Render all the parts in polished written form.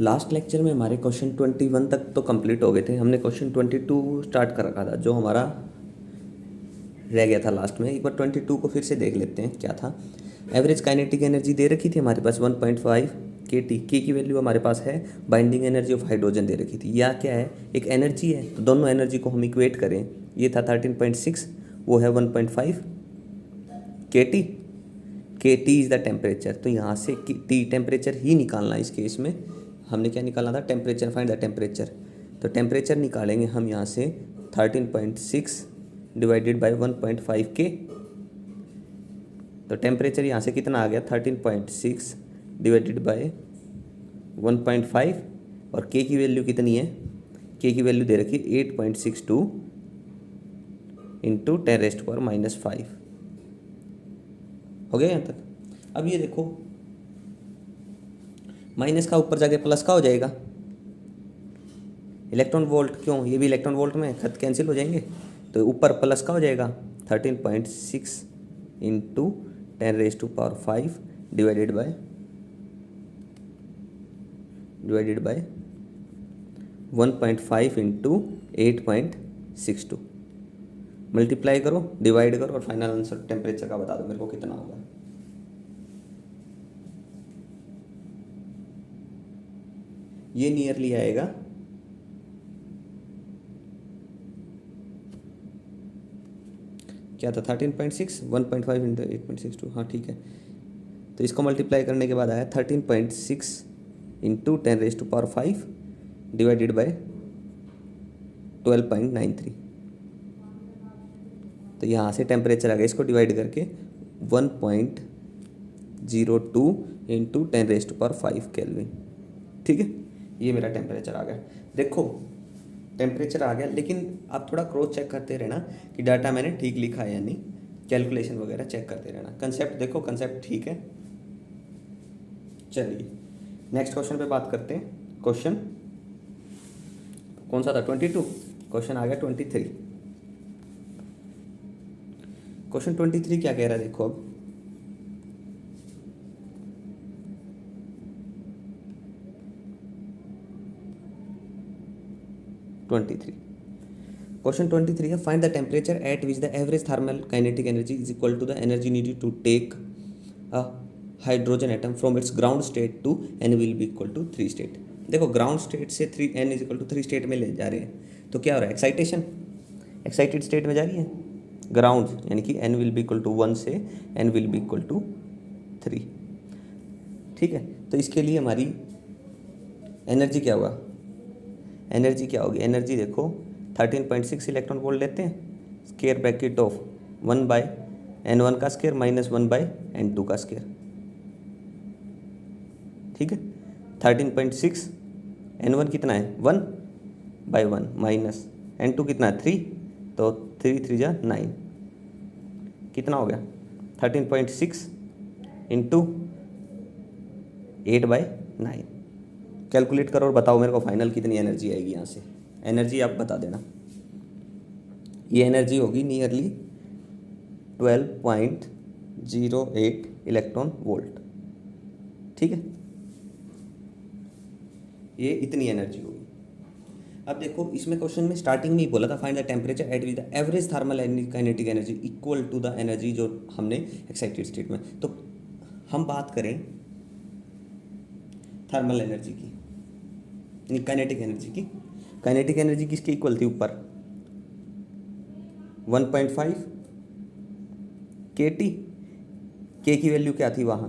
Last lecture में हमारे question 21 तक तो कंप्लीट हो गए थे। हमने क्वेश्चन 22 स्टार्ट कर रखा था जो हमारा रह गया था लास्ट में। एक बार 22 को फिर से देख लेते हैं क्या था। एवरेज काइनेटिक एनर्जी दे रखी थी हमारे पास 1.5 kT। के की वैल्यू हमारे पास है। बाइंडिंग एनर्जी ऑफ हाइड्रोजन दे रखी थी। या क्या है, एक एनर्जी है, तो दोनों एनर्जी को हम इक्वेट करें। ये था 13.6, वो है 1.5 kT। के टी इज़ द टेम्परेचर, तो यहाँ से टी टेम्परेचर ही निकालना है। इस केस में हमने क्या निकालना था, टेम्परेचर, फाइंड द टेम्परेचर। तो टेम्परेचर निकालेंगे हम यहाँ से 13.6 डिवाइडेड बाई 1.5 के। तो टेम्परेचर यहाँ से कितना आ गया, 13.6 डिवाइडेड बाई 1.5। और के की वैल्यू कितनी है, के की वैल्यू दे रखी है 8.62 इंटू 10⁻⁻⁵ हो गया यहाँ तक। अब ये देखो, माइनस का ऊपर जाके प्लस का हो जाएगा। इलेक्ट्रॉन वोल्ट, क्यों, ये भी इलेक्ट्रॉन वोल्ट में खत कैंसिल हो जाएंगे, तो ऊपर प्लस का हो जाएगा 13.6 into 10⁻⁵ divided by 1.5 into 8.62। Multiply करो, डिवाइड करो और फाइनल आंसर टेम्परेचर का बता दो मेरे को कितना होगा। ये नियरली आएगा क्या था, 13.6, 1.5 इंटू 8.62, हाँ ठीक है। तो इसको मल्टीप्लाई करने के बाद आया 13.6 इंटू 10⁻⁵ डिवाइडेड बाय 12.93। तो यहाँ से टेम्परेचर आ गया, इसको डिवाइड करके 1.02 इंटू 10⁻⁵ केल्विन। ठीक है, ये मेरा टेम्परेचर आ गया। देखो टेम्परेचर आ गया, लेकिन आप थोड़ा क्रॉस चेक करते रहना कि डाटा मैंने ठीक लिखा है या नहीं। कैलकुलेशन वगैरह चेक करते रहना। कंसेप्ट देखो, कंसेप्ट ठीक है। चलिए नेक्स्ट क्वेश्चन पे बात करते हैं। क्वेश्चन कौन सा था, 22। क्वेश्चन आ गया 23। क्वेश्चन 23 क्या कह रहा है, देखो अब क्वेश्चन 23 है, find the temperature at which the average thermal kinetic energy is equal to the energy needed to take a hydrogen atom from its ground state to N will be equal to 3 state. देखो ground state से 3 n is equal to 3 state में ले जा रहे हैं, तो क्या हो रहा है, एक्साइटेशन, एक्साइटेड स्टेट में जा रही है ग्राउंड, यानी कि n will be equal to 1 से n will be equal to 3। ठीक है, तो इसके लिए हमारी एनर्जी क्या होगा, एनर्जी क्या होगी, एनर्जी देखो 13.6 इलेक्ट्रॉन वोल्ट लेते हैं, स्केयर ब्रैकेट ऑफ 1/n1 का स्केयर माइनस 1/n2 का स्केयर। ठीक है, 13.6, n1 कितना है 1/1 माइनस n2 कितना है 3, तो 3 3 जा 9, कितना हो गया 13.6 इंटू 8/9। कैलकुलेट करो और बताओ मेरे को फाइनल कितनी एनर्जी आएगी यहाँ से। एनर्जी आप बता देना। ये एनर्जी होगी नियरली 12.08 इलेक्ट्रॉन वोल्ट। ठीक है, ये इतनी एनर्जी होगी। अब देखो इसमें क्वेश्चन में स्टार्टिंग में ही बोला था find the temperature at which the average thermal kinetic energy equal to the energy जो हमने एक्साइटेड स्टेट में। तो हम बात करें थर्मल एनर्जी की, काइनेटिक एनर्जी की। काइनेटिक एनर्जी किसके इक्वल थी, ऊपर 1.5 kT। के की वैल्यू क्या थी वहाँ,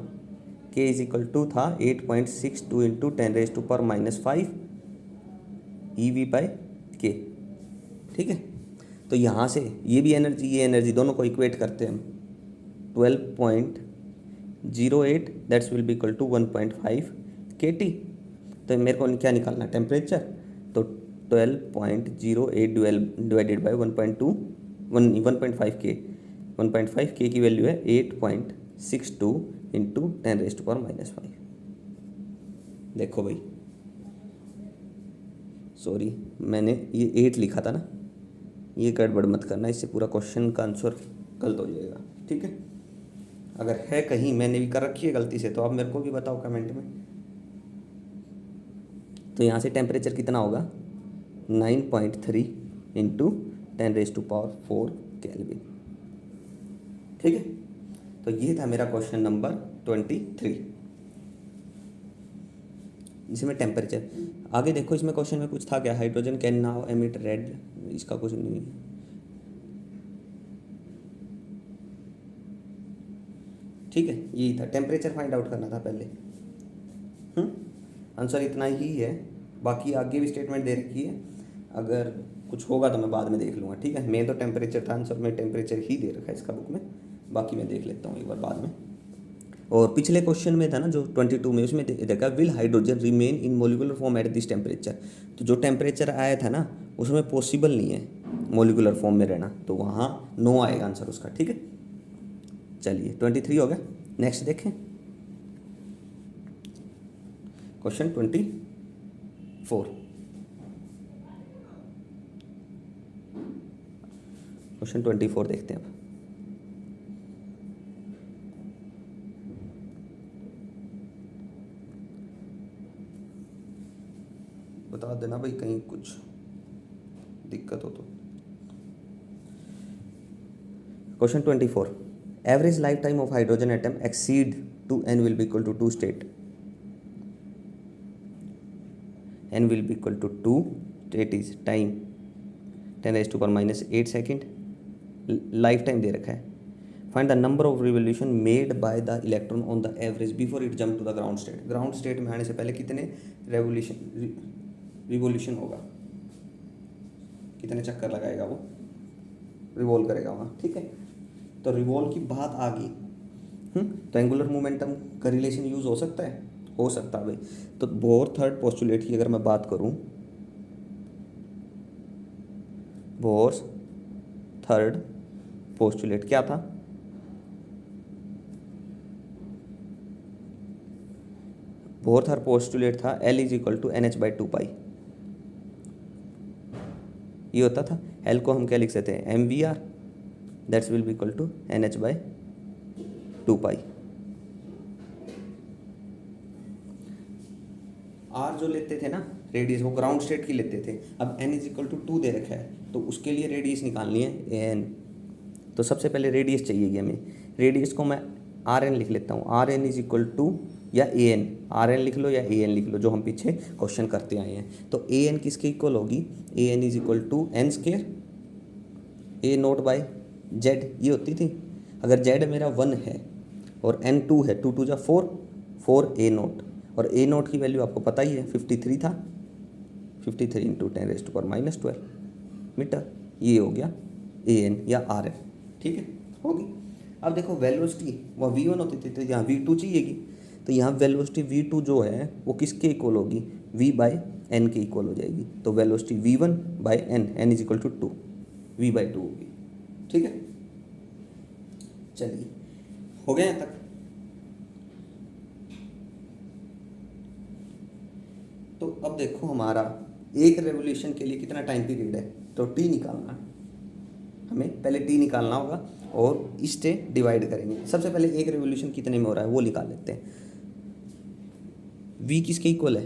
के इज इक्वल टू था 8.62 इंटू 10⁻⁻⁵ EV/K। ठीक है, तो यहाँ से ये भी एनर्जी, ये एनर्जी दोनों को इक्वेट करते हैं हम, 12.08 that's will be equal to 1.5 kT। तो मेरे को क्या निकालना, टेम्परेचर, तो 12.08 डिवाइडेड बाई 1.5 के, 1.5 के की वैल्यू है 8.62 इंटू 10⁻⁻⁵। देखो भाई, सॉरी मैंने ये 8 लिखा था ना, ये गड़बड़ मत करना, इससे पूरा क्वेश्चन का आंसर गलत हो जाएगा। ठीक है, अगर है कहीं मैंने भी कर रखी है गलती से तो आप मेरे को भी बताओ कमेंट में। तो यहाँ से टेम्परेचर कितना होगा 9.3 इंटू 10⁴ केल्विन। ठीक है, तो ये था मेरा क्वेश्चन नंबर 23 जिसमें टेम्परेचर। आगे देखो इसमें क्वेश्चन में कुछ था क्या, hydrogen can now emit red, इसका कुछ नहीं है। ठीक है, यही था, टेम्परेचर फाइंड आउट करना था पहले। आंसर इतना ही है, बाकी आगे भी स्टेटमेंट दे रखी है, अगर कुछ होगा तो मैं बाद में देख लूँगा। ठीक है, मैं तो टेम्परेचर था आंसर में, टेम्परेचर ही दे रखा है इसका बुक में, बाकी मैं देख लेता हूँ एक बार बाद में। और पिछले क्वेश्चन में था ना जो 22 में, उसमें देखा will hydrogen remain in molecular form at this temperature, तो जो टेम्परेचर आया था ना उसमें पॉसिबल नहीं है मोलिकुलर फॉर्म में रहना, तो वहाँ नो आएगा आंसर उसका। ठीक है, चलिए 23 हो गया। नेक्स्ट देखें क्वेश्चन 24। क्वेश्चन 24 देखते हैं अब। बता देना भाई कहीं कुछ दिक्कत हो तो। Question 24, average life time of hydrogen atom exceed to n will be equal to 2 state, n will be equal to 2 state is time 10⁻⁻8 second, life time दे रखा है। Find the number of revolution made by the electron on the average before it jump to the ground state. Ground state में आने से पहले कितने revolution होगा, कितने चक्कर लगाएगा वो, रिवॉल्व करेगा वहाँ। ठीक है, तो रिवॉल्व की बात आ गई। तो एंगुलर मोमेंटम का रिलेशन यूज़ हो सकता है, हो सकता है भाई। तो बोर थर्ड पोस्टुलेट की अगर मैं बात करूँ, बोर्स थर्ड पोस्टुलेट क्या था, बोर थर्ड पोस्टुलेट था L is equal to NH/2π। ये होता था, L को हम क्या लिख सकते हैं MVR, that's will be equal to NH/2π। R जो लेते थे ना रेडियस, वो ग्राउंड स्टेट की लेते थे। अब n इज इक्वल टू 2 दे रखा है, तो उसके लिए रेडियस निकालनी है an। तो सबसे पहले रेडियस चाहिए हमें, रेडियस को मैं Rn लिख लेता हूँ। Rn इज इक्वल टू या an, Rn लिख लो या an लिख लो, जो हम पीछे क्वेश्चन करते आए हैं। तो an किसके इक्वल होगी, an is equal to n square a nought by z, ये होती थी। अगर z मेरा 1 है और n 2 है, 2 2 जा 4, 4 a नोट, और a नोट की वैल्यू आपको पता ही है 53 था, 53 इंटू 10⁻⁻12 मीटर, ये हो गया an या Rn। ठीक है, होगी। अब देखो वेलोसिटी वह v1 होती थी, तो यहाँ v2 चाहिएगी, तो यहाँ वेलोसिटी v2 जो है वो किसके इक्वल होगी, v/n के इक्वल हो जाएगी। तो velocity v1/n, n is equal to 2, v/2 होगी। ठीक है, चलिए हो गया यहाँ तक। तो अब देखो हमारा एक रेवोल्यूशन के लिए कितना टाइम पीरियड है, तो t निकालना, हमें पहले t निकालना होगा और इससे डिवाइड करेंगे। सबसे पहले एक रेवोल्यूशन कितने में हो रहा है वो निकाल लेते हैं। v किसके इक्वल है,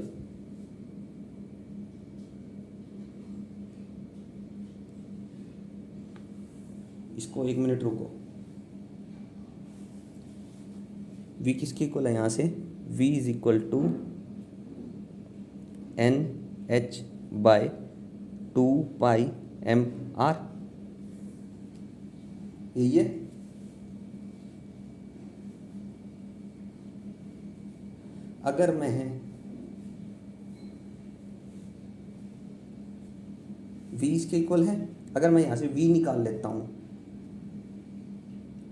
इसको 1 मिनट रुको, v किसके इक्वल है यहाँ से, v is equal to NH/2πmR, यही है। अगर मैं v इसके इक्वल है, अगर मैं यहाँ से v निकाल लेता हूँ,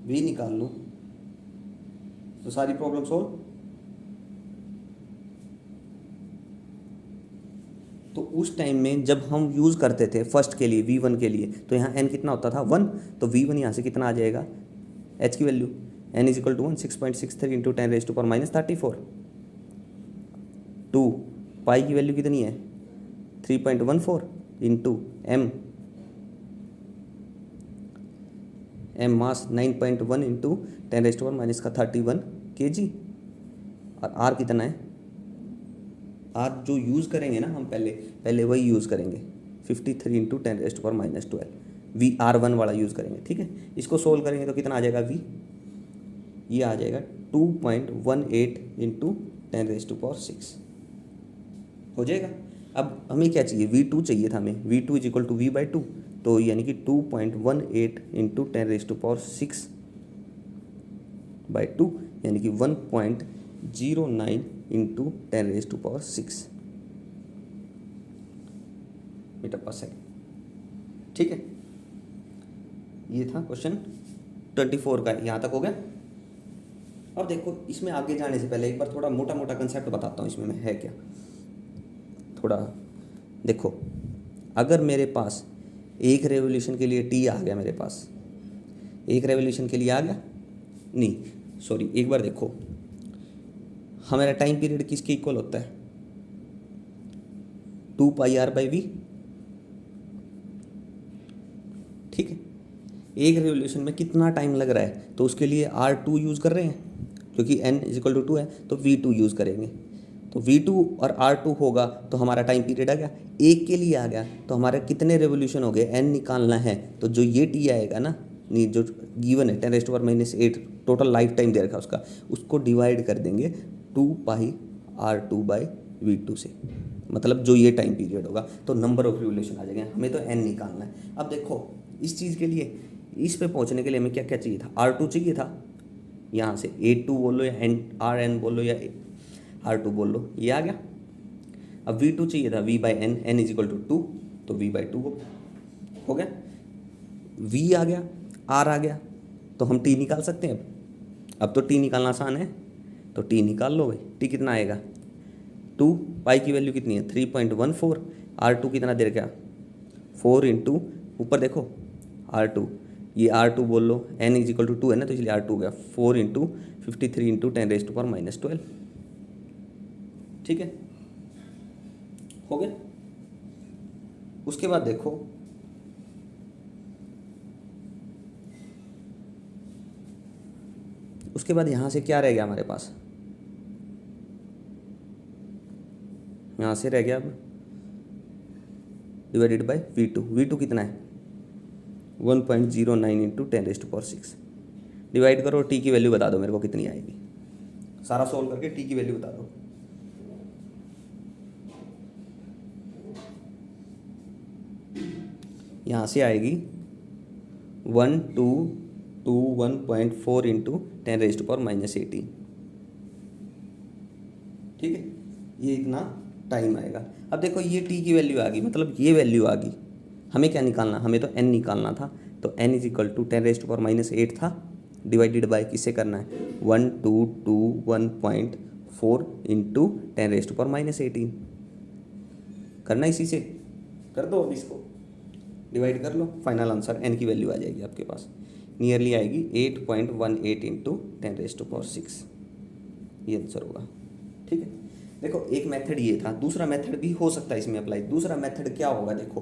v निकाल लूँ तो सारी प्रॉब्लम सॉल्व। तो उस टाइम में जब हम यूज़ करते थे फर्स्ट के लिए v1 के लिए, तो यहाँ n कितना होता था 1, तो v1 यहाँ से कितना आ जाएगा, h की value n is equal to 1 6.63 into 10⁻34, 2 pi की वैल्यू कितनी है 3.14 into m mass 9.1 into 10⁻31 kg, और r कितना है आज जो यूज़ करेंगे ना हम पहले पहले वही यूज़ करेंगे 53 इंटू 10⁻⁻12 VR1 वाला यूज़ करेंगे। ठीक है, इसको सोल्व करेंगे तो कितना आ जाएगा V, ये आ जाएगा 2.18 इंटू 10⁻6 हो जाएगा। अब हमें क्या चाहिए, V2 चाहिए था हमें, V2 is equal to V/2, तो यानी कि 2.18 इंटू 10⁻6/2 यानी कि 1.09 इंटू 10⁻6 मीटर पर सेकेंड। ठीक है, ये था क्वेश्चन 24 का, यहाँ तक हो गया। अब देखो इसमें आगे जाने से पहले एक बार थोड़ा मोटा मोटा कंसेप्ट बताता हूँ इसमें है क्या। थोड़ा देखो, अगर मेरे पास एक रेवोल्यूशन के लिए टी आ गया, मेरे पास एक रेवोल्यूशन के लिए आ गया, नहीं सॉरी, एक बार देखो हमारा टाइम पीरियड किसके इक्वल होता है, 2πr/v। ठीक है, एक रेवोल्यूशन में कितना टाइम लग रहा है, तो उसके लिए R2 यूज़ कर रहे हैं, क्योंकि n इज इक्वल टू 2 है, तो V2 यूज़ करेंगे। तो V2 और R2 होगा तो हमारा टाइम पीरियड आ गया, एक के लिए आ गया, तो हमारे कितने रेवोल्यूशन हो गए, n निकालना है। तो जो ये t आएगा ना, नहीं जो गिवन है 10⁻⁻8 टोटल लाइफ टाइम दे रखा उसका, उसको डिवाइड कर देंगे 2πr2/V2 से, मतलब जो ये टाइम पीरियड होगा, तो नंबर ऑफ रिवोल्यूशन आ जाएंगे। हमें तो n निकालना है। अब देखो इस चीज़ के लिए, इस पे पहुंचने के लिए हमें क्या क्या चाहिए था, R2 चाहिए था, यहाँ से A2 बोल लो या Rn बोल लो या R2 बोल लो, ये आ गया। अब V2 चाहिए था V/n, n is equal to 2, तो V/2 हो गया। V आ गया, R आ गया, तो हम T निकाल सकते हैं। अब तो T निकालना आसान है, तो T निकाल लो भाई। T कितना आएगा, 2 पाई की वैल्यू कितनी है 3.14, R2 कितना देर क्या 4 इंटू ऊपर देखो R2, ये R2 बोल लो, n इज इक्वल टू 2 है ना, तो इसलिए R2 हो गया 4 इंटू 53 इंटू 10⁻⁻12। ठीक है, हो गया। उसके बाद देखो उसके बाद यहाँ से क्या रह गया हमारे पास, यहाँ से रह गया अब डिवाइडेड बाय V2। V2 कितना है 1.09 इंटू 10⁻6। डिवाइड करो, T की वैल्यू बता दो मेरे को कितनी आएगी, सारा सोल्व करके T की वैल्यू बता दो। यहाँ से आएगी 1221.4 इंटू 10⁻18। ठीक है, ये इतना टाइम आएगा। अब देखो ये T की वैल्यू आ गई, मतलब ये वैल्यू आ गई। हमें क्या निकालना, हमें तो n निकालना था, तो n इज इक्वल टू 10⁻⁸ था, डिवाइडेड बाय किससे करना है 1221.4 इंटू 10⁻18 करना, इसी से कर दो। अब इसको डिवाइड कर लो, फाइनल आंसर n की वैल्यू आ जाएगी आपके पास, नियरली आएगी 8.18 इंटू 10⁻6, ये आंसर होगा। ठीक है, देखो एक मेथड ये था, दूसरा मेथड भी हो सकता है इसमें अप्लाई। दूसरा मेथड क्या होगा, देखो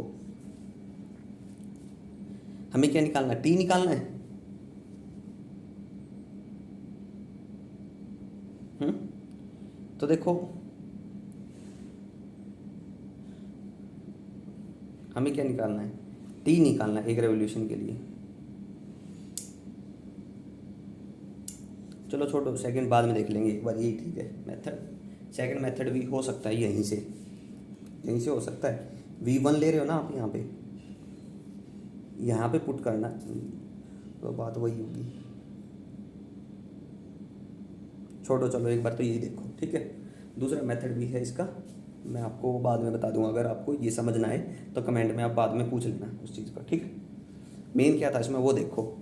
हमें क्या निकालना है, T निकालना है। तो देखो हमें क्या निकालना है, T निकालना है एक रेवोल्यूशन के लिए। चलो छोड़ो, सेकंड बाद में देख लेंगे एक बार, यही ठीक है मेथड। सेकंड मेथड भी हो सकता है यहीं से हो सकता है। V1 ले रहे हो ना आप, यहाँ पे पुट करना, तो बात वही होगी। छोड़ो, चलो एक बार तो यही देखो। ठीक है, दूसरा मेथड भी है इसका, मैं आपको बाद में बता दूंगा। अगर आपको ये समझना है तो कमेंट में आप बाद में पूछ लेना उस चीज़ का। ठीक है, मेन क्या था इसमें वो देखो,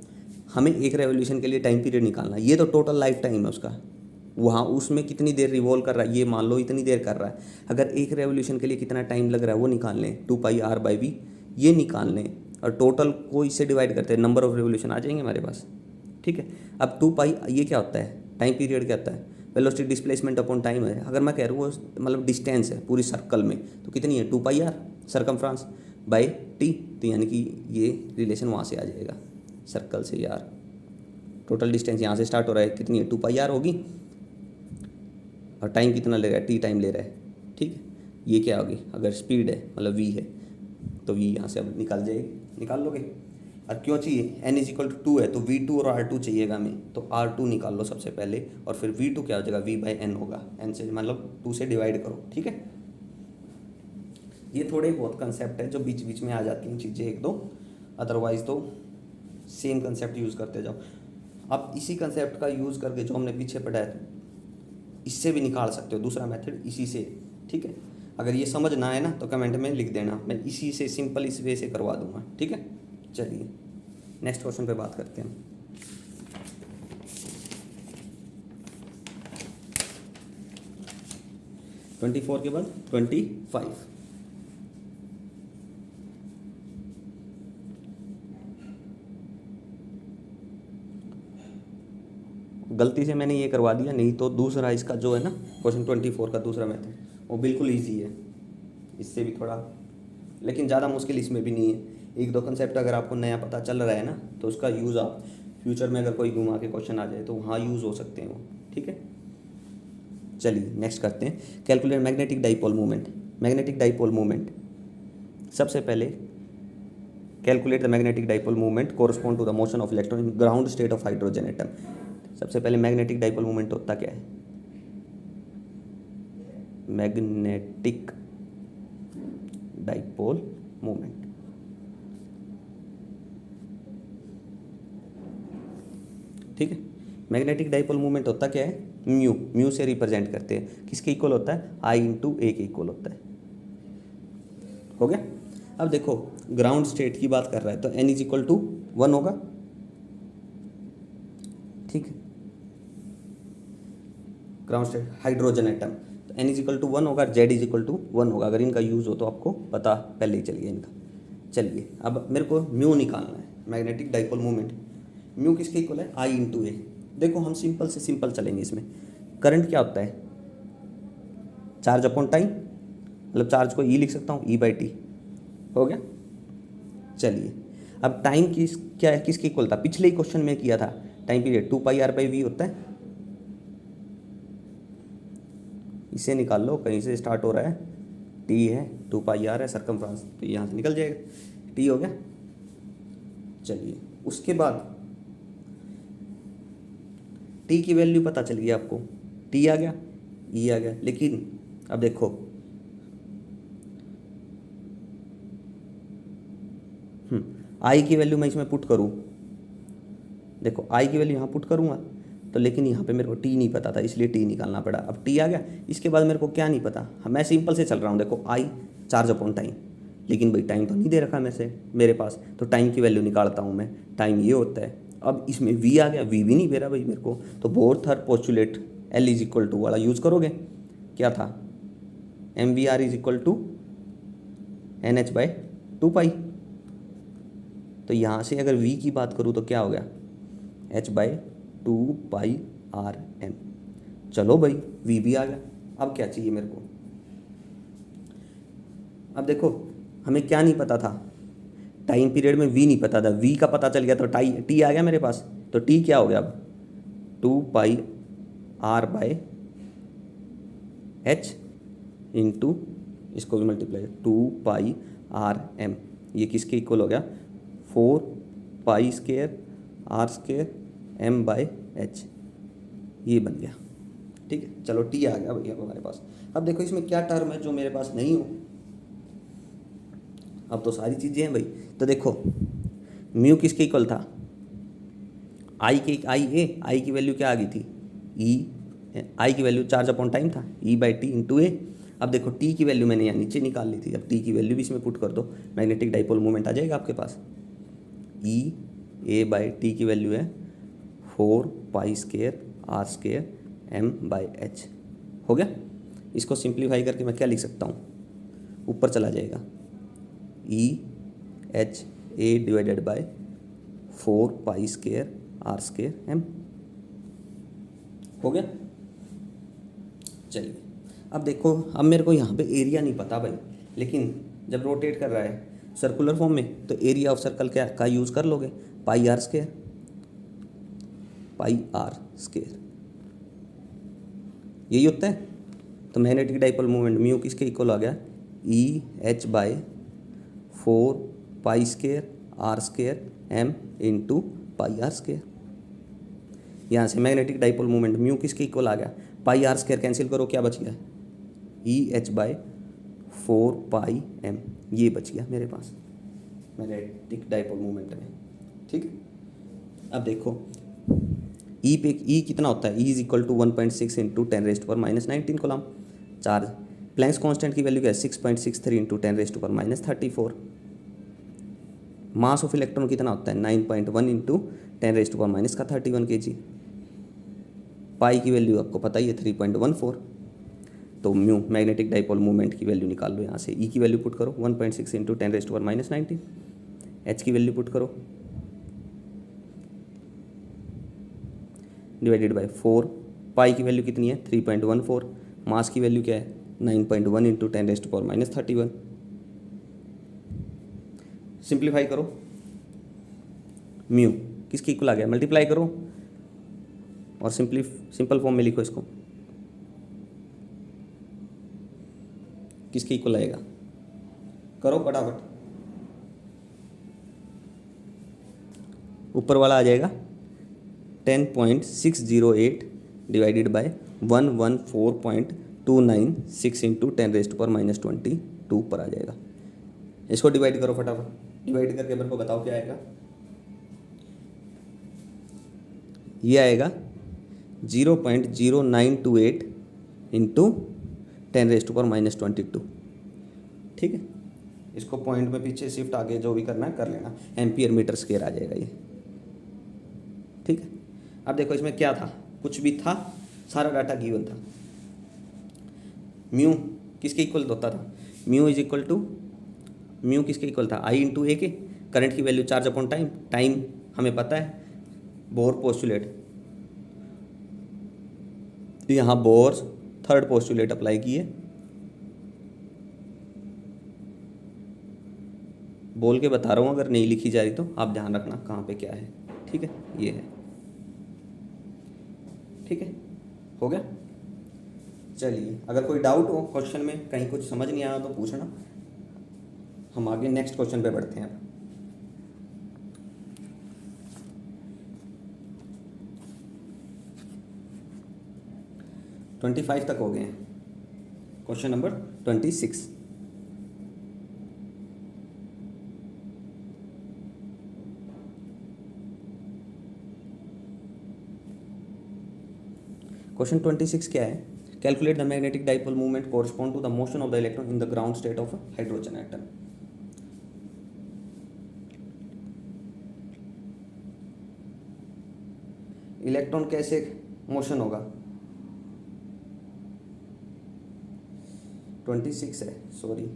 हमें एक रेवोल्यूशन के लिए टाइम पीरियड निकालना है। ये तो टोटल लाइफ टाइम है उसका, वहाँ उसमें कितनी देर रिवॉल्व कर रहा है, ये मान लो इतनी देर कर रहा है। अगर एक रेवोल्यूशन के लिए कितना टाइम लग रहा है वो निकाल लें, 2πr/v ये निकाल लें, और टोटल को इससे डिवाइड करते हैं, नंबर ऑफ रेवोल्यूशन आ जाएंगे हमारे पास। ठीक है, अब 2π ये क्या होता है, टाइम पीरियड क्या होता है, वेलोसिटी डिस्प्लेसमेंट अपॉन टाइम है। अगर मैं कह रहा हूँ वो मतलब डिस्टेंस है पूरी सर्कल में, तो कितनी है 2πr सरकमफ्रांस बाय t, तो यानी कि ये रिलेशन वहाँ से आ जाएगा सर्कल से यार। टोटल डिस्टेंस यहाँ से स्टार्ट हो रहा है, कितनी है 2πr होगी, और टाइम कितना ले रहा है, t टाइम ले रहा है। ठीक है। ये क्या होगी, अगर स्पीड है मतलब v है तो v यहाँ से अब निकाल जाएगी, निकाल लोगे। और क्यों चाहिए, n इज इक्वल टू 2 है तो v2 और r2 चाहिएगा हमें, तो r2 निकाल लो सबसे पहले, और फिर v2 क्या हो जाएगा, v बाई n होगा, n से मतलब 2 से डिवाइड करो, ठीक है। ये थोड़े बहुत कंसेप्ट है जो बीच बीच में आ जाती हैं चीज़ें एक दो, अदरवाइज तो सेम कंसेप्ट यूज़ करते जाओ। आप इसी कंसेप्ट का यूज़ करके जो हमने पीछे पढ़ा है इससे भी निकाल सकते हो, दूसरा मेथड इसी से, ठीक है। अगर ये समझ ना आए ना तो कमेंट में लिख देना, मैं इसी से सिंपल इस वे से करवा दूंगा, ठीक है। चलिए नेक्स्ट क्वेश्चन पे बात करते हैं। ट्वेंटी फोर के बाद 25। गलती से मैंने ये करवा दिया, नहीं तो दूसरा इसका जो है ना क्वेश्चन 24 का दूसरा मेथड वो बिल्कुल ईजी है, इससे भी थोड़ा, लेकिन ज़्यादा मुश्किल इसमें भी नहीं है। एक दो कंसेप्ट अगर आपको नया पता चल रहा है ना तो उसका यूज़ आप फ्यूचर में अगर कोई घुमा के क्वेश्चन आ जाए तो वहाँ यूज़ हो सकते हैं वो, ठीक है। चलिए नेक्स्ट करते हैं, calculate magnetic dipole moment. Magnetic dipole moment, सबसे पहले calculate the magnetic dipole moment correspond to the motion of electron in ground state of hydrogen atom. सबसे पहले मैग्नेटिक डाइपोल मोमेंट होता क्या है, मैग्नेटिक डाइपोल मोमेंट, ठीक है। मैग्नेटिक डाइपोल मोमेंट होता क्या है, म्यू, म्यू से रिप्रेजेंट करते हैं, किसके इक्वल होता है, आई इंटू ए के इक्वल होता है, हो गया। अब देखो ग्राउंड स्टेट की बात कर रहा है तो n इज इक्वल टू 1 होगा, ठीक है। ग्राउंड स्टेट हाइड्रोजन एटम, तो n इज इक्वल टू 1 होगा, z इज इक्वल टू 1 होगा। अगर इनका यूज़ हो तो आपको पता पहले ही चलिए इनका। चलिए अब मेरे को म्यू निकालना है, मैग्नेटिक डाइपोल मोमेंट, म्यू किसके इक्वल है, आई इंटू ए। देखो हम सिंपल से सिंपल चलेंगे इसमें। करंट क्या होता है, चार्ज अपॉन टाइम, मतलब चार्ज को ई लिख सकता हूँ, ई बाई टी, हो गया। चलिए अब टाइम किस क्या है, किसके इक्वल था, पिछले ही क्वेश्चन में किया था, time period 2 pi R by V होता है, इसे निकाल लो, कहीं से स्टार्ट हो रहा है, टी है, 2 पाई आर है, सरकमफ्रेंस, तो यहाँ से निकल जाएगा, टी हो गया। चलिए उसके बाद टी की वैल्यू पता चल गई आपको, टी आ गया, ई आ गया, लेकिन अब देखो आई की वैल्यू मैं इसमें पुट करूँ, देखो आई की वैल्यू यहाँ पुट करूँगा तो, लेकिन यहाँ पे मेरे को टी नहीं पता था इसलिए टी निकालना पड़ा। अब टी आ गया, इसके बाद मेरे को क्या नहीं पता, मैं सिंपल से चल रहा हूँ, देखो आई चार्ज अपॉन टाइम, लेकिन भाई टाइम तो नहीं दे रखा मेरे पास, तो टाइम की वैल्यू निकालता हूँ मैं, टाइम ये होता है। अब इसमें वी आ गया, वी भी नहीं दे रहा भाई मेरे को, तो both are postulate L is equal to वाला यूज़ करोगे, क्या था, M we R is equal to N H by 2 pi. तो यहाँ से अगर v की बात करूँ तो क्या हो गया, h by 2 pi R M. चलो भाई v भी आ गया, अब क्या चाहिए मेरे को, अब देखो हमें क्या नहीं पता था, टाइम पीरियड में v नहीं पता था, v का पता चल गया तो t आ गया मेरे पास, तो t क्या हो गया अब 2 pi R by h into इसको भी मल्टीप्लाई 2 पाई आर एम, ये किसके इक्वल हो गया, 4 pi square are square M by H, ये बन गया, ठीक है। चलो टी आ गया भैया हमारे पास। अब देखो इसमें क्या टर्म है जो मेरे पास नहीं हो, अब तो सारी चीज़ें हैं भाई, तो देखो म्यू किसके इक्वल था, आई की वैल्यू क्या आ गई थी, ई, आई की वैल्यू चार्ज अपॉन टाइम था, ई बाई टी इंटू ए। अब देखो टी की वैल्यू मैंने यहाँ नीचे निकाल ली थी, अब टी की वैल्यू भी इसमें पुट कर दो, मैग्नेटिक डाइपोल मोमेंट आ जाएगा आपके पास, ई ए बाई टी की वैल्यू है 4 pi square are square M by H, हो गया। इसको सिंप्लीफाई करके मैं क्या लिख सकता हूँ, ऊपर चला जाएगा, E H A divided by 4 pi square are square M, हो गया। चलिए अब देखो, अब मेरे को यहाँ पे एरिया नहीं पता भाई, लेकिन जब रोटेट कर रहा है सर्कुलर फॉर्म में तो एरिया ऑफ सर्कल क्या का यूज़ कर लोगे, pi r square, pi r square, यही होता है। तो मैग्नेटिक डाइपोल मोमेंट म्यू किसके इक्वल आ गया, e h by 4 pi square are square m into pi r square. यहाँ से मैग्नेटिक डाइपोल मोमेंट म्यू किसके इक्वल आ गया, पाई आर स्केयर कैंसिल करो, क्या बच गया, e h by 4 pi m, ये बच गया मेरे पास मैग्नेटिक डाइपोल मोमेंट में। ठीक है, अब देखो ई पे ई कितना होता है, E is equal to 1.6 into 10⁻⁻19 coulomb. Charge Planck's constant की वैल्यू क्या है, 6.63 इंटू 10⁻34। मास ऑफ इलेक्ट्रॉन कितना होता है, 9.1 इंटू 10⁻31 kg। पाई की वैल्यू आपको पता ही है 3.14। तो म्यू मैग्नेटिक डाइपोल मोमेंट की वैल्यू निकाल लो यहाँ से, ई की वैल्यू पुट करो 1.6 इंटू 10⁻19, एच की वैल्यू पुट करो डिवाइडेड बाय 4, पाई की वैल्यू कितनी है 3.14, मास की वैल्यू क्या है 9.1 इंटू 10⁻31। सिंप्लीफाई करो, म्यू किसकी इक्वल आ गया, मल्टीप्लाई करो और सिंपल फॉर्म में लिखो इसको, किसके इक्वल आएगा, करो फटाफट। ऊपर वाला आ जाएगा 10.608 डिवाइडेड बाय 114.296 इंटू 10⁻22 पर आ जाएगा। इसको डिवाइड करो फटाफट, डिवाइड करके मेरे को बताओ क्या आएगा। ये आएगा 0.0928 इंटू 10⁻22। ठीक है, इसको पॉइंट में पीछे शिफ्ट आगे जो भी करना है कर लेना, एम्पियर मीटर स्क्वायर आ जाएगा ये। ठीक है, अब देखो इसमें क्या था, कुछ भी था, सारा डाटा गिवन था। म्यू किसके इक्वल होता था, mu is equal to, mu किसके इक्वल था, I into A K. Current की value charge upon time, time हमें पता है, बोर पोस्टुलेट, यहाँ बोर थर्ड पोस्टुलेट अप्लाई किए, बोल के बता रहा हूँ, अगर नहीं लिखी जा रही तो आप ध्यान रखना कहाँ पे क्या है। ठीक है, ये है। ठीक है, हो गया। चलिए, अगर कोई डाउट हो क्वेश्चन में, कहीं कुछ समझ नहीं आया तो पूछना, हम आगे नेक्स्ट क्वेश्चन पे बढ़ते हैं। अब 25 तक हो गए हैं, क्वेश्चन नंबर 26। क्वेश्चन 26 क्या है, calculate the magnetic dipole movement correspond to the motion of the electron in the ground state of hydrogen atom. Electron कैसे मोशन होगा, 26 है, sorry.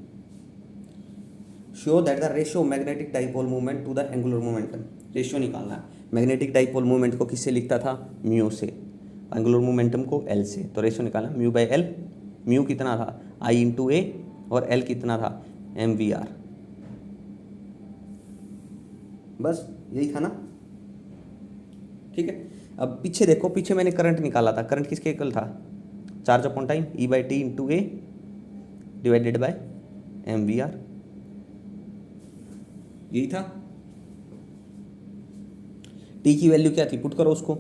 Show that the ratio magnetic dipole movement to the angular momentum, ratio निकालना है। Magnetic dipole movement को किससे लिखता था, mu से, एंगुलर मोमेंटम को एल से। तो रेशियो निकालना, म्यू बाय एल, म्यू कितना था आई इंटू ए और एल कितना था एम वी आर। बस यही था ना। ठीक है, अब पीछे देखो, पीछे मैंने करंट निकाला था, करंट किसके इक्वल था, charge upon time, E by T into A divided by M we R, यही था। टी की वैल्यू क्या थी, पुट करो उसको,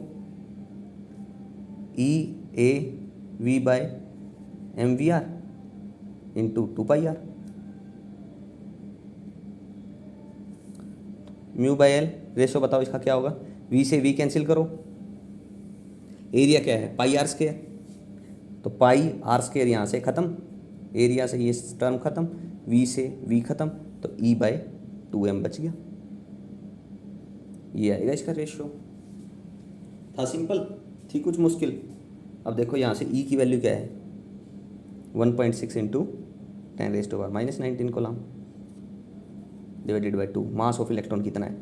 e a v by M we r into 2 pi r. Mu by l, ratio बताओ इसका क्या होगा, वी से वी कैंसिल करो, एरिया क्या है पाई आर स्क्वायर, तो पाई आर स्क्वायर यहाँ से ख़त्म, एरिया से ये टर्म ख़त्म, वी से वी ख़त्म, तो ई बाय 2m बच गया। ये आएगा इसका रेशियो। था सिंपल, थी कुछ मुश्किल। अब देखो यहाँ से ई की वैल्यू क्या है, 1.6 into 10⁻⁻19 coulomb divided by 2। Mass of electron कितना है,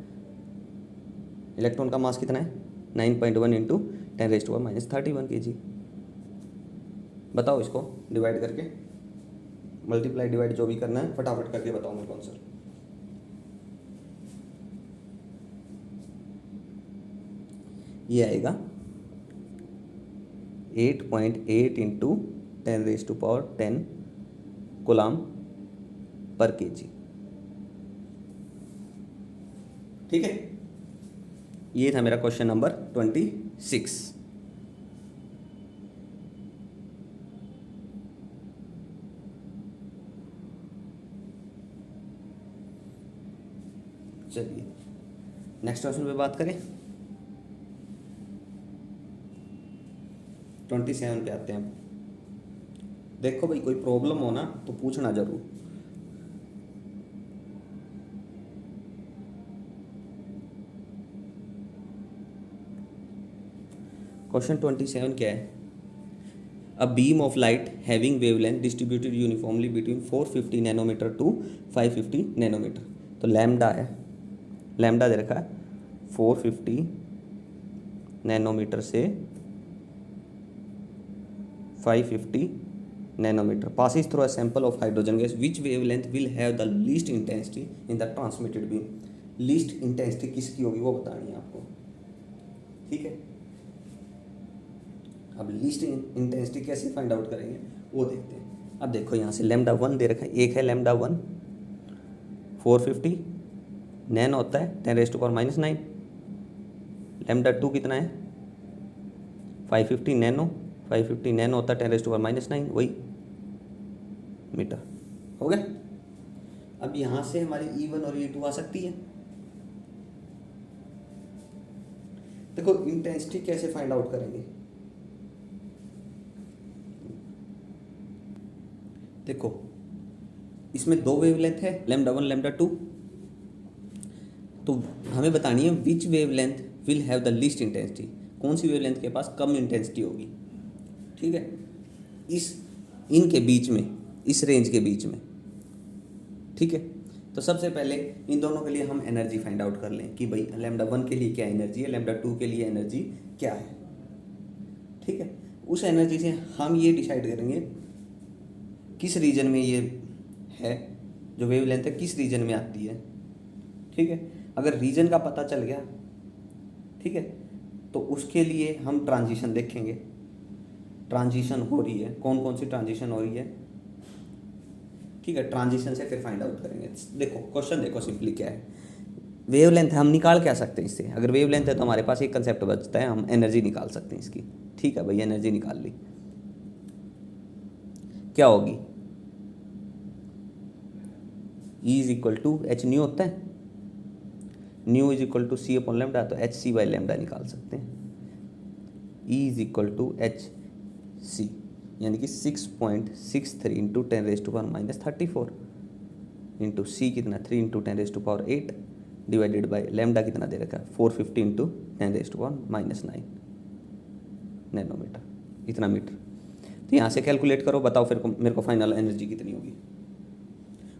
इलेक्ट्रॉन का मास कितना है 9.1 इंटू 10⁻31 kg। बताओ इसको डिवाइड करके, मल्टीप्लाई डिवाइड जो भी करना है फटाफट करके बताओ मेरे को आंसर। ये आएगा 8.8 इंटू 10⁻10 कूलाम पर केजी। ठीक है, ये था मेरा क्वेश्चन नंबर 26। चलिए नेक्स्ट क्वेश्चन पे बात करें। 27 पे आते हैं। देखो भाई, कोई प्रॉब्लम हो ना तो पूछना जरूर। क्वेश्चन 27 क्या है? A beam of light having wavelength distributed uniformly between 450 nanometer to 550 nanometer. तो लैम्डा है, लैम्डा दे रखा है 450 नैनोमीटर से 550 nanometer, passes through a sample of hydrogen gas, which wavelength will have the least intensity in the transmitted beam। Least intensity किसकी होगी वो बतानी है आपको। ठीक है, अब लीस्ट इंटेंसिटी कैसे फाइंड आउट करेंगे वो देखते हैं। अब देखो यहाँ से लैम्डा 1 दे रखा है, एक है लैम्डा 1 450 नैनो होता है 10⁻⁻9। लैम्डा 2 कितना है 550 नैनो, 550 नैनो होता है 10⁻⁻9 वही मीटर। हो गया। अब यहाँ से हमारी E1 और E2 आ सकती है। देखो इंटेंसिटी कैसे फाइंड आउट करेंगे। देखो इसमें दो वेवलेंथ है, लैम्डा 1 लैम्डा 2। तो हमें बतानी है which wavelength will have the least intensity, कौन सी वेवलेंथ के पास कम इंटेंसिटी होगी। ठीक है, इस इनके बीच में, इस रेंज के बीच में। ठीक है, तो सबसे पहले इन दोनों के लिए हम एनर्जी फाइंड आउट कर लें कि भाई लैम्डा 1 के लिए क्या एनर्जी है, लैम्डा 2 के लिए एनर्जी क्या है। ठीक है, उस एनर्जी से हम ये डिसाइड करेंगे किस रीजन में ये है, जो वेवलेंथ है किस रीजन में आती है। ठीक है, अगर रीजन का पता चल गया, ठीक है, तो उसके लिए हम ट्रांजिशन देखेंगे, ट्रांजिशन हो रही है, कौन कौन सी ट्रांजिशन हो रही है। ठीक है, ट्रांजिशन से फिर फाइंड आउट करेंगे। देखो क्वेश्चन देखो सिंपली क्या है, वेवलेंथ हम निकाल क्या सकते हैं इससे। अगर वेवलेंथ है तो हमारे पास एक कंसेप्ट बचता है, हम एनर्जी निकाल सकते हैं इसकी। ठीक है भाई, एनर्जी निकाल ली, क्या होगी E is equal to H nu होता है, nu is equal to C upon lambda, तो एच सी बाई लैम्डा निकाल सकते हैं। E is equal to H C यानी कि 6.63 इंटू 10⁻⁻34 इंटू सी कितना 3 इंटू 10⁸ डिवाइडेड बाई लैम्डा कितना दे रखा है 450 इंटू 10⁻⁹ नैनोमीटर, इतना मीटर। तो यहाँ से कैलकुलेट करो, बताओ फिर मेरे को फाइनल एनर्जी कितनी होगी।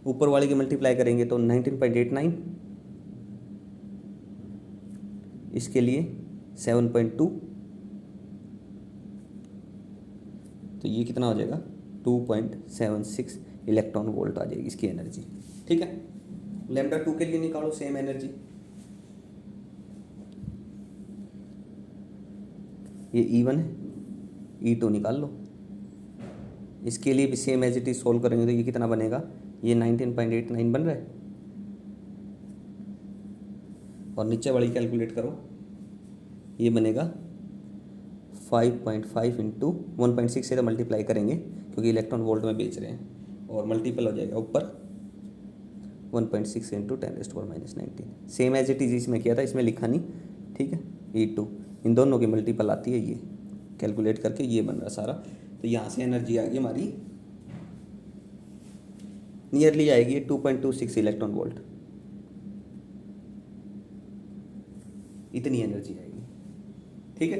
ऊपर वाले की मल्टीप्लाई करेंगे तो 19.89, इसके लिए 7.2, तो ये कितना हो जाएगा 2.76 इलेक्ट्रॉन वोल्ट आ जाएगी इसकी एनर्जी। ठीक है, लैम्डा 2 के लिए निकालो सेम एनर्जी, ये E1 है, E2 निकाल लो। इसके लिए भी same as it is solve करेंगे तो ये कितना बनेगा, ये 19.89 बन रहा है। और नीचे वाली कैलकुलेट करो, ये बनेगा 5.5 इंटू 1.6 से तो मल्टीप्लाई करेंगे क्योंकि इलेक्ट्रॉन वोल्ट में बेच रहे हैं, और मल्टीपल हो जाएगा ऊपर 1.6 into 10⁻⁻19। Same as it is इसमें किया था, इसमें लिखा नहीं। ठीक है, E2 इन दोनों की मल्टीपल आती है, ये कैलकुलेट करके ये बन रहा सारा। तो यहाँ से एनर्जी आ गई हमारी, नियरली आएगी 2.26 इलेक्ट्रॉन वोल्ट, इतनी एनर्जी आएगी। ठीक है,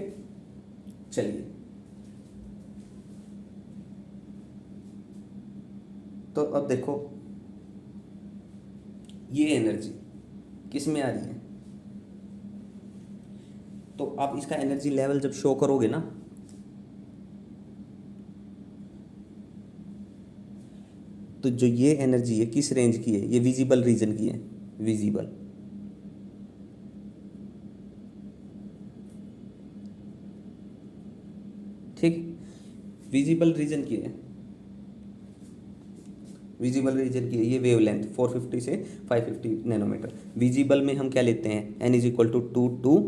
चलिए तो अब देखो ये एनर्जी किस में आ रही है, तो आप इसका एनर्जी लेवल जब शो करोगे ना, तो जो ये एनर्जी है किस रेंज की है, ये विजिबल रीजन की है, विजिबल। ठीक, विजिबल रीजन की है, विजिबल रीजन की है ये वेवलेंथ 450 से 550 नैनोमीटर। विजिबल में हम क्या लेते हैं, n is equal to 2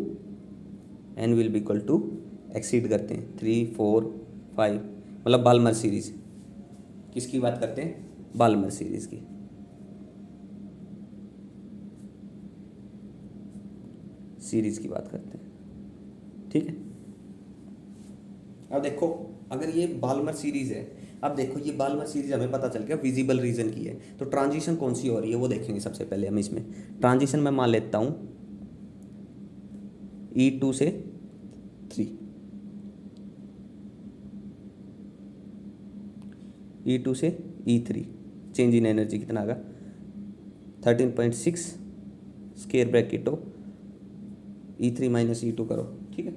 n will be equal to exceed करते हैं 3 4 5, मतलब बाल्मर सीरीज। किसकी बात करते हैं, बाल्मर सीरीज की। सीरीज की बात करते हैं, ठीक है। अब देखो अगर ये बाल्मर सीरीज है, अब देखो ये बाल्मर सीरीज हमें पता चल गया विजिबल रीजन की है, तो ट्रांजिशन कौन सी हो रही है वो देखेंगे सबसे पहले हम। इसमें ट्रांजिशन मैं मान लेता हूँ E2 से 3, E2 से E3, चेंज इन एनर्जी कितना आएगा 13.6 स्क्वायर ब्रैकेट हो E3 माइनस E2 करो, ठीक है,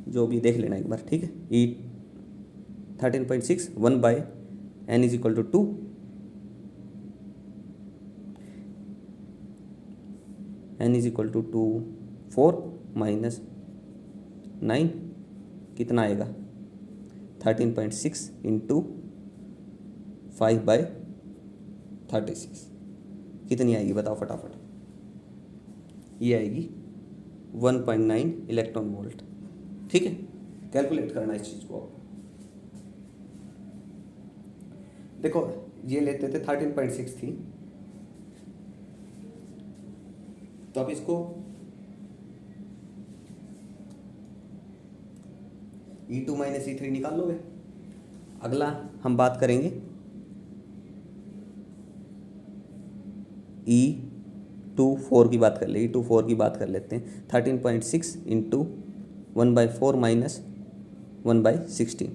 जो भी देख लेना एक बार, ठीक है। E 13.6 1 by n is equal to 2, n is equal to 2 4 minus 9 कितना आएगा 13.6 इंटू 5 बाय 36 कितनी आएगी बताओ फटाफट, ये आएगी 1.9 इलेक्ट्रॉन वोल्ट, ठीक है। कैलकुलेट करना इस चीज़ को आप। देखो ये लेते थे 13.6 थी, तो अब इसको E2 माइनस E3 निकाल लोगे। अगला हम बात करेंगे E24 की बात कर ले, E24 की बात कर लेते हैं 13.6 इंटू 1/4 माइनस 1/16,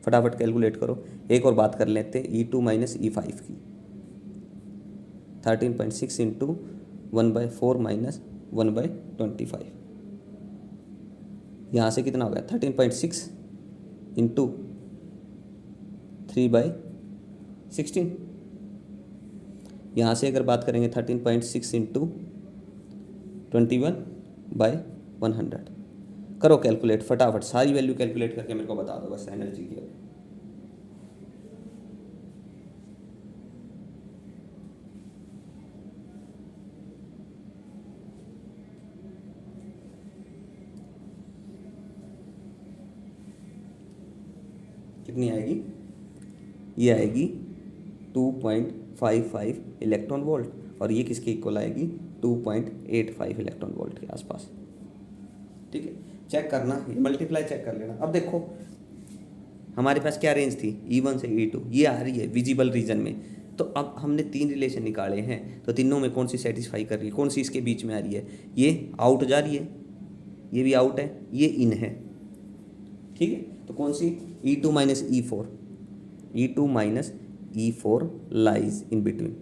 फटाफट कैलकुलेट करो। एक और बात कर लेते हैं E2 माइनस E5 की, 13.6 इंटू 1/4 माइनस 1/25, यहाँ से कितना हो गया 13.6 इंटू 3/16, यहाँ से अगर बात करेंगे 13.6 इंटू 21/100, करो कैलकुलेट फटाफट, सारी वैल्यू कैलकुलेट करके मेरे को बता दो बस एनर्जी की। कितनी आएगी, ये आएगी 2.55 इलेक्ट्रॉन वोल्ट, और ये किसके इक्वल आएगी 2.85 इलेक्ट्रॉन वोल्ट के आसपास, ठीक है। चेक करना, ये मल्टीप्लाई चेक कर लेना। अब देखो हमारे पास क्या रेंज थी E1 से E2, ये आ रही है विजिबल रीजन में, तो अब हमने 3 रिलेशन निकाले हैं, तो तीनों में कौन सी सेटिस्फाई कर रही है, कौन सी इसके बीच में आ रही है, ये आउट जा रही है, ये भी आउट है, ये इन है, ठीक है। तो कौन सी E2 minus E4, E2 minus E4 lies in between,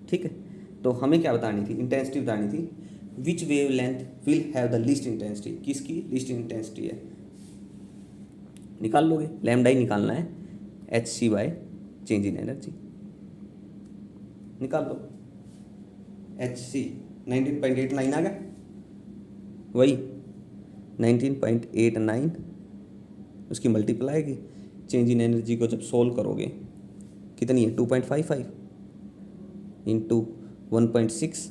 ठीक है। तो हमें क्या बतानी थी, इंटेंसिटी बतानी थी, which wavelength will have the least intensity, किसकी लीस्ट इंटेंसिटी है, निकाल लोगे, लैम्डा ही निकालना है, Hc by change in energy, निकाल लो। Hc 19.89 आ गया, वही 19.89, उसकी मल्टीप्लाई की चेंज इन एनर्जी को जब सोल्व करोगे कितनी है 2.55 इंटू 1.6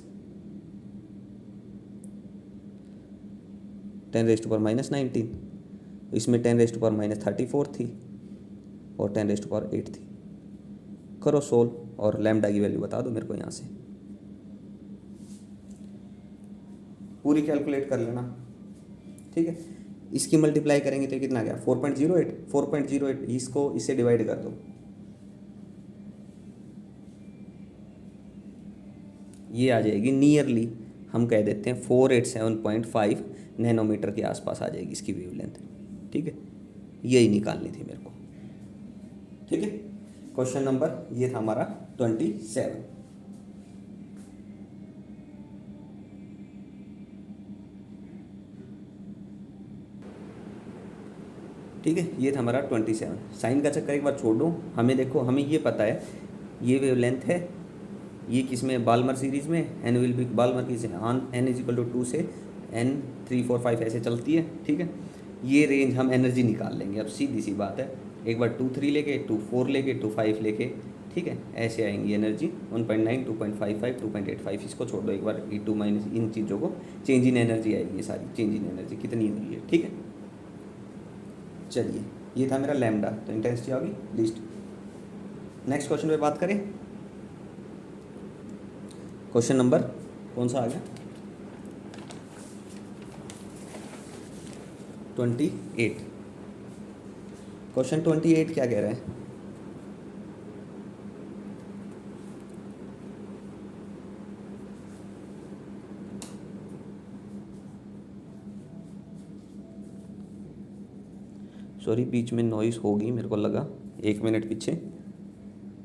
10⁻⁻⁹, इसमें 10⁻⁻34 थी और 10⁸ थी। करो सोल्व और लैम्डा की वैल्यू बता दो मेरे को, यहाँ से पूरी कैलकुलेट कर लेना, ठीक है। इसकी मल्टीप्लाई करेंगे तो कितना आ गया 4.08, इसको इससे डिवाइड कर दो, ये आ जाएगी नियरली, हम कह देते हैं 487.5 नैनोमीटर के आसपास आ जाएगी इसकी वेवलेंथ, ठीक है। यही निकालनी थी मेरे को, ठीक है। क्वेश्चन नंबर ये था हमारा 27, ठीक है। ये था हमारा 27। साइन का चक्कर एक बार छोड़ दो, हमें देखो हमें ये पता है ये वेवलेंथ है ये किस में, बाल्मर सीरीज़ में, एन विल बी बाल्मर की से एन इज इक्वल टू 2 से एन 3 4 5 ऐसे चलती है, ठीक है। ये रेंज हम एनर्जी निकाल लेंगे। अब सीधी सी बात है, एक बार 2 3 लेके, 2 4 लेके, 2 5 लेके, ठीक है, ऐसे आएंगी एनर्जी 1.9 2.55 2.85। इसको छोड़ दो एक बार, E2 माइनस इन चीज़ों को, चेंज इन एनर्जी आएगी ये सारी, चेंज इन एनर्जी कितनी हो रही है, ठीक है। चलिए, ये था मेरा लैम्डा, तो इंटेंसिटी आ गई लीस्ट। नेक्स्ट क्वेश्चन पे बात करें। क्वेश्चन नंबर कौन सा आ गया, 28। क्वेश्चन 28 क्या कह रहा है, सॉरी बीच में नॉइस होगी मेरे को लगा, 1 मिनट पीछे।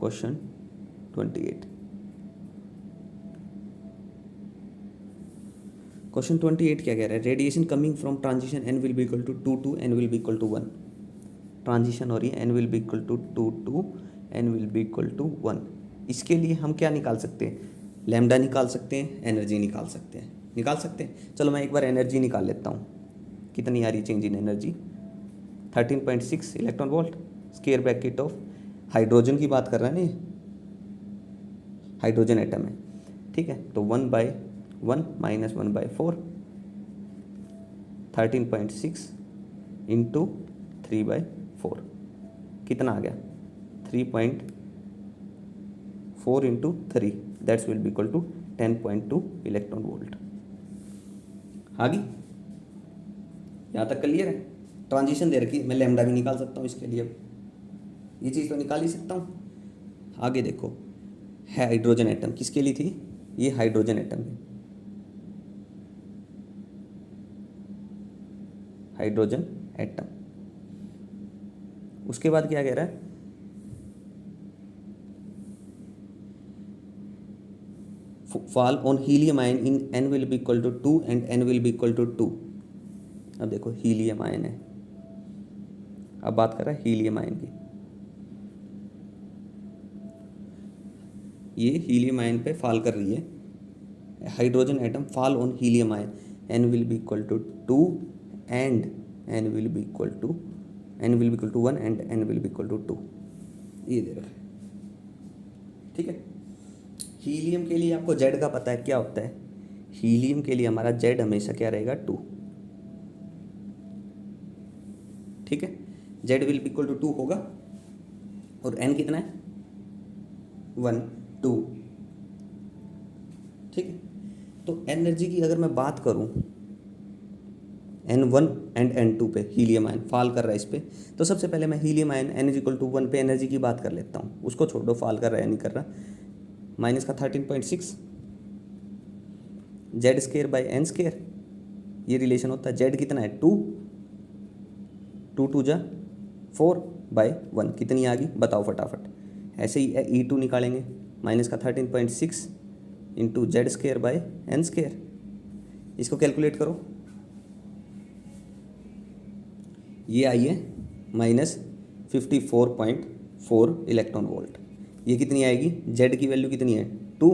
क्वेश्चन 28, क्वेश्चन 28 क्या कह रहा है, radiation coming from transition N will be equal to 2 to N will be equal to 1। Transition हो रही है, N will be equal to 2 to N will be equal to 1। इसके लिए हम क्या निकाल सकते हैं, लैम्डा निकाल सकते हैं, एनर्जी निकाल सकते हैं, निकाल सकते हैं। चलो मैं एक बार एनर्जी निकाल लेता हूँ, कितनी आ रही change in energy, 13.6 electron volt, square bracket of hydrogen की बात कर रहा है ना, हाइड्रोजन एटम है, ठीक है। तो 1/1 माइनस 1/4, 13.6 इंटू 3/4 कितना आ गया, 3.4 into 3, that's will be equal to 10.2 electron volt. आगे यहाँ तक क्लियर है। ट्रांजिशन दे रखी, मैं लैम्डा भी निकाल सकता हूँ इसके लिए, ये चीज़ तो निकाल ही सकता हूँ। आगे देखो, हाइड्रोजन एटम किसके लिए थी, ये हाइड्रोजन एटम है, हाइड्रोजन एटम। उसके बाद क्या कह रहा है, fall on helium ion in N will be equal to 2 and N will be equal to 2। अब देखो हीलियम आयन है, अब बात कर रहा है हीलियम आयन की, ये हीलियम आयन पे फॉल कर रही है, hydrogen atom fall on helium ion, N will be equal to 2 and N will be equal to 1 and N will be equal to 2, ये दे रहा है, ठीक है। हीलियम के लिए आपको जेड का पता है क्या होता है, हीलियम के लिए हमारा जेड हमेशा क्या रहेगा, 2, ठीक है। Z will be equal to 2 होगा, और एन कितना है, 1 2, ठीक है। तो एनर्जी की अगर मैं बात करूं, N1 एंड N2 पे हीलियम आयन फॉल कर रहा है इस पर, तो सबसे पहले मैं helium ion N is equal to 1 पे एनर्जी की बात कर लेता हूँ, उसको छोड़ दो फॉल कर रहा है नहीं कर रहा, माइनस का 13.6 Z square by N square, ये रिलेशन होता है। जेड कितना है, 2 2 जा 4/1, कितनी आ गई बताओ फटाफट। ऐसे ही E2 निकालेंगे, माइनस का 13.6 into Z square by N square, इसको कैलकुलेट करो, ये आई है -54.4 इलेक्ट्रॉन वोल्ट। ये कितनी आएगी, जेड की वैल्यू कितनी है, 2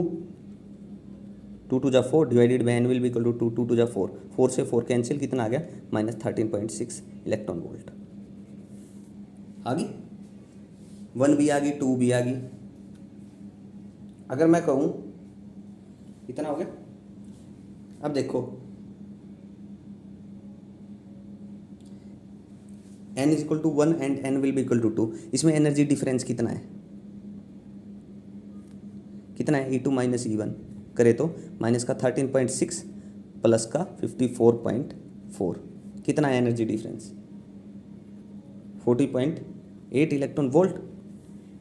2 जा 4 divided by N will be equal to 2 2 जा 4, 4 से 4 कैंसिल, कितना आ गया, -13.6 इलेक्ट्रॉन वोल्ट। आ गई, 1 भी आ गई, 2 भी आ गई। अगर मैं कहूँ कितना हो गया, अब देखो n is equal to 1 and n will be equal to 2, इसमें एनर्जी डिफरेंस कितना है, कितना है, E2 माइनस E1 करे तो माइनस का 13.6 प्लस का 54.4, कितना है एनर्जी डिफरेंस, 40.8 इलेक्ट्रॉन वोल्ट,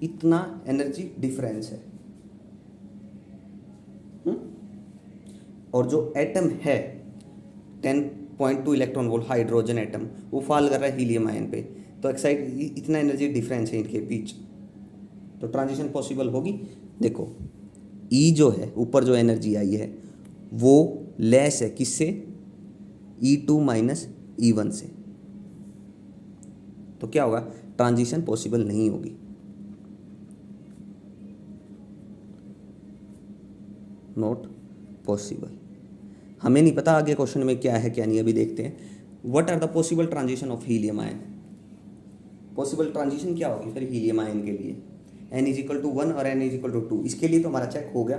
इतना एनर्जी डिफरेंस है। और जो एटम है 10.2 इलेक्ट्रॉन वोल्ट हाइड्रोजन एटम, वो फॉल कर रहा है हीलियम आयन पे, तो एक्साइड इतना एनर्जी डिफरेंस है इनके बीच, तो ट्रांजिशन पॉसिबल होगी। देखो ई जो है ऊपर जो एनर्जी आई है वो लेस है किससे, E2 माइनस E1 से, तो क्या होगा, ट्रांजिशन पॉसिबल नहीं होगी। Not possible. हमें नहीं पता आगे क्वेश्चन में क्या है क्या नहीं, अभी देखते हैं। What are the possible transition of helium ion. Possible transition क्या होगी फिर हीलियम आयन के लिए, n=1 और n=2। इसके लिए तो हमारा चेक हो गया।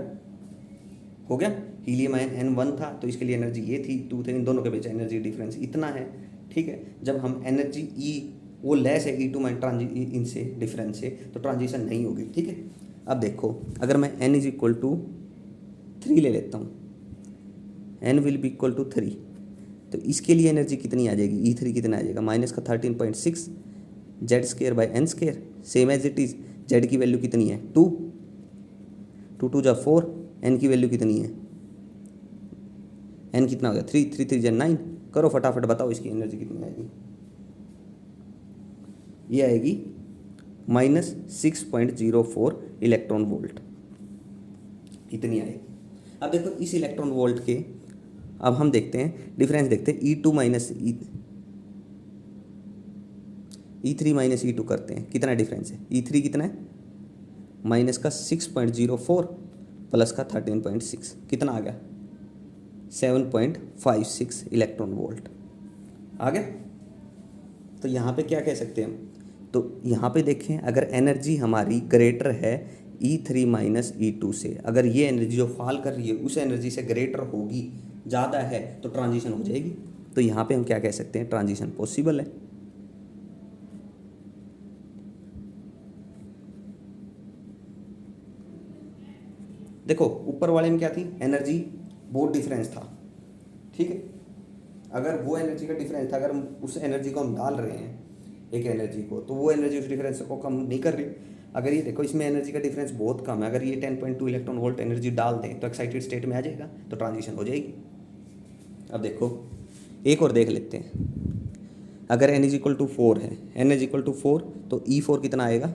हीलियम आयन n1 था तो इसके लिए एनर्जी ये थी, 2 थे, इन दोनों के बीच एनर्जी डिफरेंस इतना है। ठीक है, जब हम एनर्जी E वो लेस है E2 माइन इनसे डिफरेंस से, तो ट्रांजिशन नहीं होगी। ठीक है, अब देखो अगर मैं n=3 ले लेता हूँ, n will be equal to 3, तो इसके लिए एनर्जी कितनी आ जाएगी, E3 कितना आ जाएगा, -13.6 Z²/n², same as it is. Z की वैल्यू कितनी है 2, 2 2 जा 4, n की वैल्यू कितनी है, n कितना हो गया 3, 3 3 जा 9। करो फटाफट बताओ इसकी एनर्जी कितनी आएगी। ये आएगी -6.04 इलेक्ट्रॉन वोल्ट, इतनी आएगी। अब देखो इस इलेक्ट्रॉन वोल्ट के, अब हम देखते हैं डिफरेंस, देखते हैं E2 minus E3 minus E2 करते हैं, कितना डिफरेंस है। E3 कितना है, माइनस का 6.04 प्लस का 13.6, कितना आ गया 7.56 इलेक्ट्रॉन वोल्ट आ गया। तो यहाँ पे क्या कह सकते हैं हम, तो यहाँ पे देखें अगर एनर्जी हमारी ग्रेटर है E3 माइनस E2 से, अगर ये एनर्जी जो फॉल कर रही है उस एनर्जी से ग्रेटर होगी, ज़्यादा है, तो ट्रांजिशन हो जाएगी। तो यहाँ पे हम क्या कह सकते हैं, ट्रांजिशन पॉसिबल है। देखो ऊपर वाले में क्या थी, एनर्जी बहुत डिफरेंस था। ठीक है, अगर वो एनर्जी का डिफरेंस था, अगर हम उस एनर्जी को हम डाल रहे हैं एक एनर्जी को, तो वो एनर्जी उस डिफरेंस को कम नहीं कर रही। अगर ये देखो इसमें एनर्जी का डिफरेंस बहुत कम है, अगर ये 10.2 इलेक्ट्रॉन वोल्ट एनर्जी डाल दें तो एक्साइटेड स्टेट में आ जाएगा, तो ट्रांजिशन हो जाएगी। अब देखो एक और देख लेते हैं, अगर n=4 है, n=4 तो E4 कितना आएगा,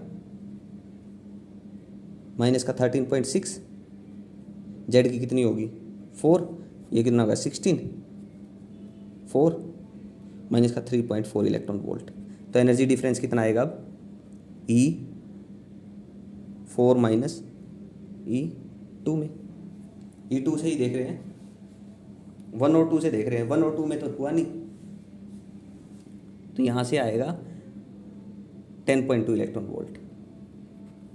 माइनस का 13.6, जेड की कितनी होगी 4, ये कितना होगा 16, 4 माइनस का 3.4 इलेक्ट्रॉन वोल्ट। तो एनर्जी डिफरेंस कितना आएगा अब, E4 माइनस E2 में, E2 से ही देख रहे हैं, 1 और 2 से देख रहे हैं, 1 और 2 में तो हुआ नहीं, तो यहाँ से आएगा 10.2 इलेक्ट्रॉन वोल्ट।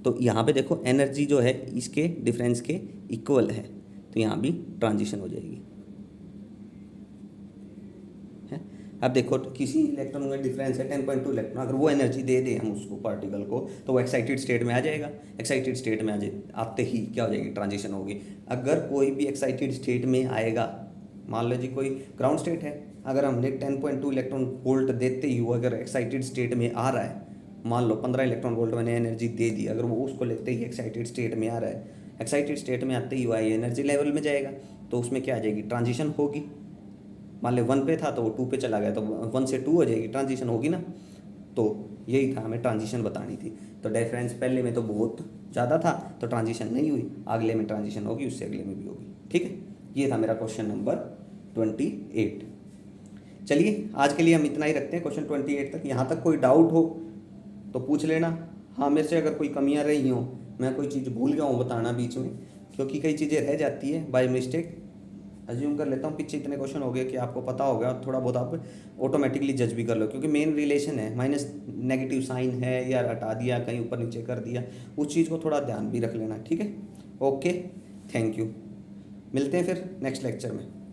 तो यहाँ पे देखो एनर्जी जो है इसके डिफरेंस के इक्वल है, तो यहाँ भी ट्रांजिशन हो जाएगी है। अब देखो किसी इलेक्ट्रॉन में डिफरेंस है 10.2 इलेक्ट्रॉन, अगर वो एनर्जी दे दें हम उसको पार्टिकल को, तो वो एक्साइटेड स्टेट में आ जाएगा। एक्साइटेड स्टेट में आते ही क्या हो जाएगी, ट्रांजिशन होगी। अगर कोई भी एक्साइटेड स्टेट में आएगा, मान लो जी कोई ग्राउंड स्टेट है, अगर हमने 10.2 इलेक्ट्रॉन वोल्ट देते ही वो अगर एक्साइटेड स्टेट में आ रहा है, मान लो 15 इलेक्ट्रॉन वोल्ट मैंने एनर्जी दे दी, अगर वो उसको लेते ही एक्साइटेड स्टेट में आ रहा है, एक्साइटेड स्टेट में आते ही वो एनर्जी लेवल में जाएगा, तो उसमें क्या आ जाएगी, ट्रांजिशन होगी। मान लो 1 पे था तो वो 2 पे चला गया, तो 1 से 2 हो जाएगी, ट्रांजिशन होगी ना। तो यही था, हमें ट्रांजिशन बतानी थी। तो डिफरेंस पहले में तो बहुत ज़्यादा था तो ट्रांजिशन नहीं हुई, अगले में ट्रांजिशन होगी, उससे अगले में भी होगी। ठीक है, ये था मेरा क्वेश्चन नंबर 28। चलिए आज के लिए हम इतना ही रखते हैं, क्वेश्चन 28 तक। यहाँ तक कोई डाउट हो तो पूछ लेना। हाँ, मेरे से अगर कोई कमियाँ रही हों, मैं कोई चीज़ भूल गया हूँ बताना बीच में, क्योंकि कई चीज़ें रह जाती है बाय मिस्टेक। अज्यूम कर लेता हूँ पीछे इतने क्वेश्चन हो गए कि आपको पता होगा, थोड़ा बहुत आप ऑटोमेटिकली जज भी कर लो, क्योंकि मेन रिलेशन है, माइनस नेगेटिव साइन है या हटा दिया, कहीं ऊपर नीचे कर दिया, उस चीज़ को थोड़ा ध्यान भी रख लेना। ठीक है, ओके, थैंक यू, मिलते हैं फिर नेक्स्ट लेक्चर में।